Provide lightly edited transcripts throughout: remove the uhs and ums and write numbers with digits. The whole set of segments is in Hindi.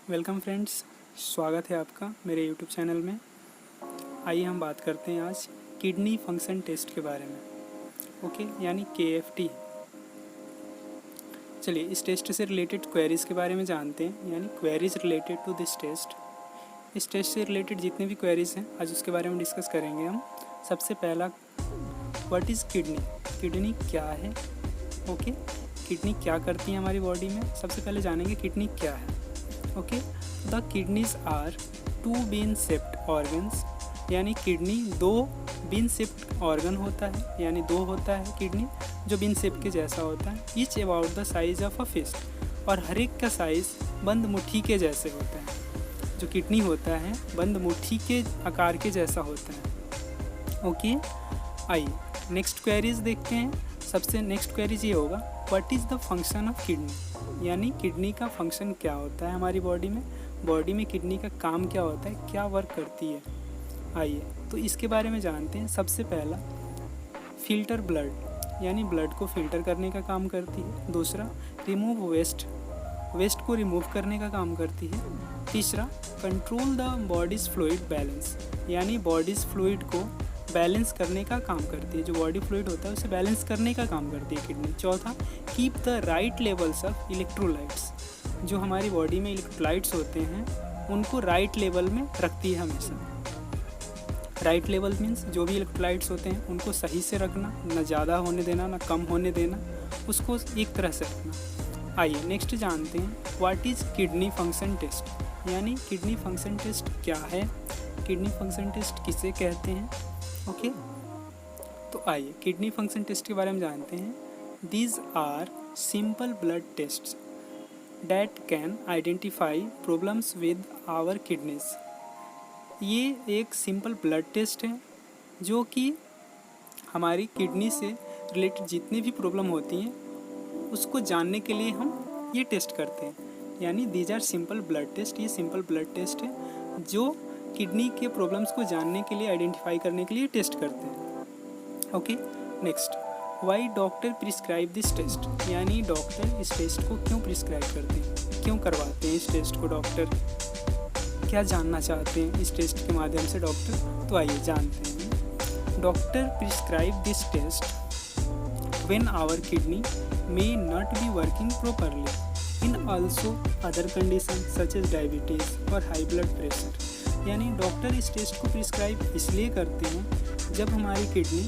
वेलकम फ्रेंड्स, स्वागत है आपका मेरे यूट्यूब चैनल में। आइए हम बात करते हैं आज किडनी फंक्शन टेस्ट के बारे में। ओके, यानी KFT। चलिए इस टेस्ट से रिलेटेड क्वेरीज़ के बारे में जानते हैं, यानी queries related to this test. इस टेस्ट से रिलेटेड जितने भी क्वेरीज़ हैं आज उसके बारे में डिस्कस करेंगे हम। सबसे पहला, व्हाट इज़ किडनी? किडनी क्या है? ओके, किडनी क्या करती है हमारी बॉडी में? सबसे पहले जानेंगे किडनी क्या है। Okay, the kidneys are 2 bean shaped organs, यानी किडनी 2 बीन शेप्ड ऑर्गन होता है, यानी 2 होता है किडनी जो बीन शेप के जैसा होता है। Each about the size of a fist, और हर एक का साइज़ बंद मुट्ठी के जैसे होता है। जो किडनी होता है बंद मुट्ठी के आकार के जैसा होता है। ओके, आइए नेक्स्ट क्वेरीज देखते हैं। सबसे नेक्स्ट क्वेरीज ये होगा, what is the function of kidney? यानी किडनी का फंक्शन क्या होता है हमारी बॉडी में किडनी का काम क्या होता है, क्या वर्क करती है। आइए तो इसके बारे में जानते हैं। सबसे पहला, फिल्टर ब्लड, यानी ब्लड को फिल्टर करने का काम करती है। दूसरा, रिमूव वेस्ट को रिमूव करने का काम करती है। तीसरा, control the bodies fluid balance, यानी बॉडीज़ फ्लूइड को बैलेंस करने का काम करती है। जो बॉडी फ्लूइड होता है उसे बैलेंस करने का काम करती है किडनी। चौथा, keep the right levels of electrolytes, जो हमारी बॉडी में इलेक्ट्रोलाइट्स होते हैं उनको राइट लेवल में रखती है हमेशा। राइट लेवल मीन्स जो भी इलेक्ट्रोलाइट्स होते हैं उनको सही से रखना, न ज़्यादा होने देना न कम होने देना, उसको एक तरह से रखना। आइए नेक्स्ट जानते हैं, what is kidney function test? यानी किडनी फंक्शन टेस्ट क्या है, किडनी फंक्शन टेस्ट किसे कहते हैं। ओके, तो आइए किडनी फंक्शन टेस्ट के बारे में जानते हैं। These are simple blood tests that can identify problems with our kidneys. ये एक सिंपल ब्लड टेस्ट है जो कि हमारी किडनी से रिलेटेड जितनी भी प्रॉब्लम होती हैं उसको जानने के लिए हम ये टेस्ट करते हैं। यानी these are simple blood test, ये सिंपल ब्लड टेस्ट है जो किडनी के प्रॉब्लम्स को जानने के लिए, आइडेंटिफाई करने के लिए टेस्ट करते हैं। Okay, next, why doctor prescribe this test? यानी डॉक्टर इस टेस्ट को क्यों प्रिस्क्राइब करते हैं, क्यों करवाते हैं इस टेस्ट को डॉक्टर, क्या जानना चाहते हैं इस टेस्ट के माध्यम से डॉक्टर? तो आइए जानते हैं। Doctor prescribe this test when our kidney may not be working properly in also other condition such as diabetes और हाई ब्लड प्रेशर। यानी डॉक्टर इस टेस्ट को प्रिस्क्राइब इसलिए करते हैं जब हमारी किडनी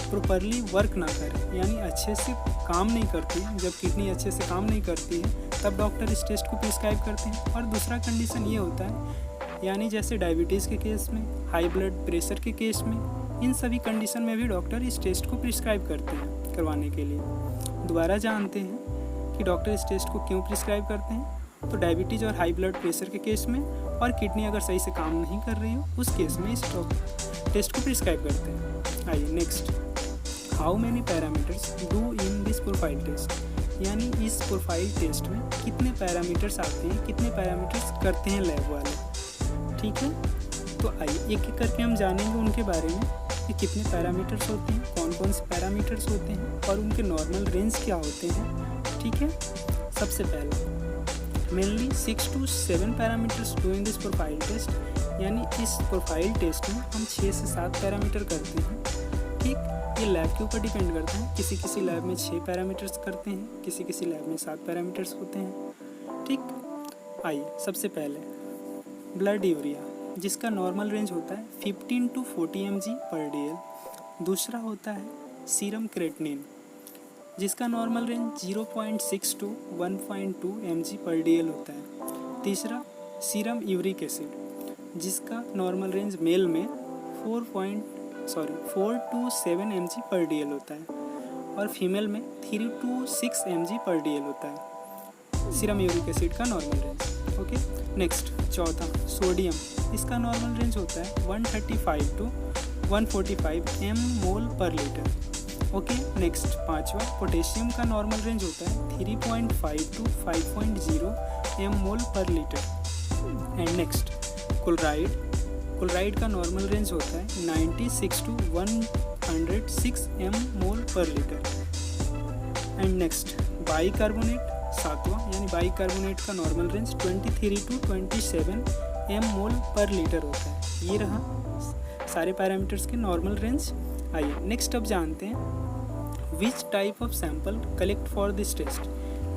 प्रॉपरली वर्क ना करे, यानी अच्छे से काम नहीं करती है। जब किडनी अच्छे से काम नहीं करती है तब डॉक्टर इस टेस्ट को प्रिस्क्राइब करते हैं। और दूसरा कंडीशन ये होता है, यानी जैसे डायबिटीज़ के केस में, हाई ब्लड प्रेशर के केस में, इन सभी कंडीशन में भी डॉक्टर इस टेस्ट को प्रिस्क्राइब करते हैं करवाने के लिए। दोबारा जानते हैं कि डॉक्टर इस टेस्ट को क्यों प्रिस्क्राइब करते हैं। तो डायबिटीज़ और हाई ब्लड प्रेशर के केस में, और किडनी अगर सही से काम नहीं कर रही हो उस केस में इस टेस्ट को प्रिस्क्राइब करते हैं। आइए next, how many parameters do in this profile test? यानी इस प्रोफाइल टेस्ट में कितने पैरामीटर्स आते हैं, कितने पैरामीटर्स करते हैं लैब वाले। ठीक है, तो आइए एक एक करके हम जानेंगे उनके बारे में कि कितने पैरामीटर्स होते हैं, कौन कौन से पैरामीटर्स होते हैं और उनके नॉर्मल रेंज क्या होते हैं। ठीक है, सबसे पहला, mainly 6 to 7 parameters doing this profile test. यानी इस प्रोफाइल टेस्ट में हम 6 से 7 पैरामीटर करते हैं। ठीक, ये लैब के ऊपर डिपेंड करता है। किसी किसी लैब में 6 पैरामीटर्स करते हैं, किसी किसी लैब में 7 पैरामीटर्स होते हैं। ठीक, आइए सबसे पहले ब्लड यूरिया, जिसका नॉर्मल रेंज होता है 15 to 40 mg/dl। दूसरा होता है सीरम क्रेटिनिन, जिसका नॉर्मल रेंज 0.6 to 1.2 mg/dl होता है। तीसरा, सीरम यूरिक एसिड, जिसका नॉर्मल रेंज मेल में 4 to 7 mg/dl होता है, और फीमेल में 3 to 6 mg/dl होता है सीरम यूरिक एसिड का नॉर्मल रेंज। ओके, नेक्स्ट चौथा, सोडियम, इसका नॉर्मल रेंज होता है 135 to 145 mmol/L। ओके, नेक्स्ट पाँचवा, पोटेशियम का नॉर्मल रेंज होता है 3.5 to 5.0 mmol/L। And next chloride का नॉर्मल रेंज होता है 96 to 106 mmol/L। And next bicarbonate, सातवां यानी बाइकार्बोनेट का नॉर्मल रेंज 23 to 27 mmol पर लीटर होता है। ये रहा सारे पैरामीटर्स के नॉर्मल रेंज। आइए नेक्स्ट अब जानते हैं which type of sample collect for this test,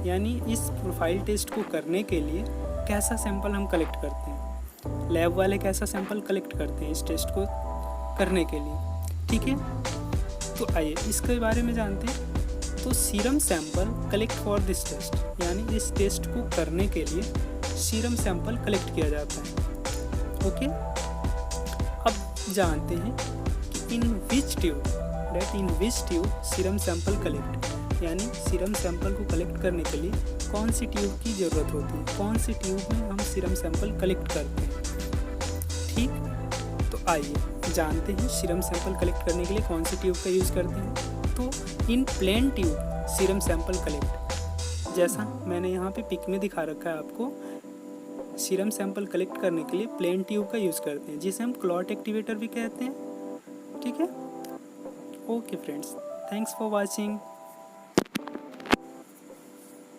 यानी इस प्रोफाइल टेस्ट को करने के लिए कैसा सैंपल हम कलेक्ट करते हैं। लैब वाले कैसा सैंपल कलेक्ट करते हैं इस टेस्ट को करने के लिए, ठीक है। तो आइए इसके बारे में जानते हैं। तो serum sample collect for this test, यानी इस टेस्ट को करने के लिए सीरम सैंपल कलेक्ट किया जाता है। ओके, अब जानते हैं कि इन विच ट्यूब सीरम सैंपल कलेक्ट, यानी सीरम सैंपल को कलेक्ट करने के लिए कौन सी ट्यूब की ज़रूरत होती है, कौन सी ट्यूब में हम सीरम सैंपल कलेक्ट करते हैं। ठीक, तो आइए जानते हैं सीरम सैंपल कलेक्ट करने के लिए कौन सी ट्यूब का यूज़ करते हैं। तो in plain tube serum sample collect, जैसा मैंने यहाँ पे पिक में दिखा रखा है आपको, सीरम सैंपल कलेक्ट करने के लिए प्लेन ट्यूब का यूज़ करते हैं, जिसे हम क्लॉट एक्टिवेटर भी कहते हैं। ठीक है, okay friends, thanks for watching.